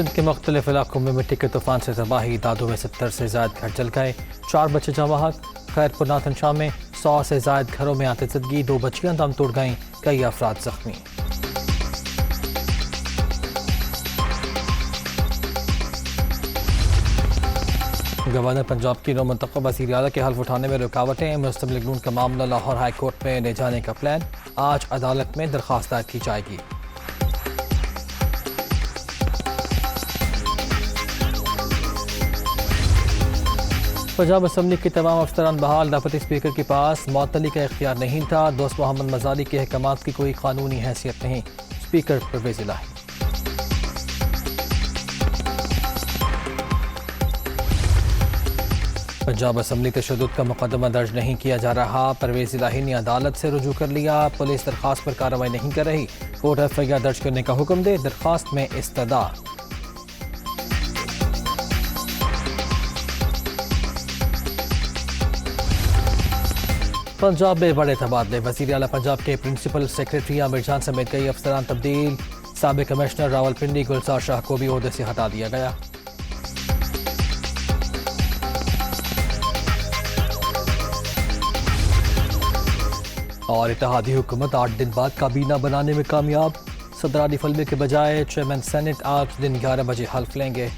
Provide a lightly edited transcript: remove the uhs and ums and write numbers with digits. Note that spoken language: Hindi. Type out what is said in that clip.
सिंध के मुख्तलिफ इलाकों में मिट्टी के तूफान से तबाही। दादू में 70 से ज्यादा घर जल गए, 4 बच्चे जवाहर। खैरपुर नाथनशाह में 100 से ज्यादा घरों में आतिशदगी, 2 बच्चियां दम तोड़ गईं, कई अफराद जख्मी। गवर्नर पंजाब की नौ मुंतखब वज़ीर आला के हल्फ उठाने में रुकावटें। मुस्लिम लीग नून का मामला लाहौर हाई कोर्ट में ले जाने का प्लान। आज अदालत में दरख्वास्त दायर की जाएगी। पंजाब असम्बली के तमाम अफसरान बहाल। डिप्टी स्पीकर के पास मुअत्तली का इख्तियार नहीं था। दोस्त मोहम्मद मजाली के अहकामात की कोई कानूनी हैसियत नहीं। स्पीकर परवेज़ इलाही। पंजाब असम्बली तशद्दुद का मुकदमा दर्ज नहीं किया जा रहा। परवेज़ इलाही ने अदालत से रुजू कर लिया। पुलिस दरख्वास्त पर कार्रवाई नहीं कर रही। कोर्ट एफआईआर दर्ज करने का हुक्म दे। दरख्वास्त में इस्तदा। पंजाब में बड़े तबादले। वज़ीर आला पंजाब के प्रिंसिपल सेक्रेटरी आमिर जान समेत कई अफसरान तब्दील। साबिक़ कमिश्नर रावलपिंडी गुलजार शाह को भी ओहदे से हटा दिया गया। और इत्तेहादी हुकूमत 8 दिन बाद काबीना बनाने में कामयाब। सदरानी फलमे के बजाय चेयरमैन सेनेट आज दिन 11 बजे हल्फ लेंगे।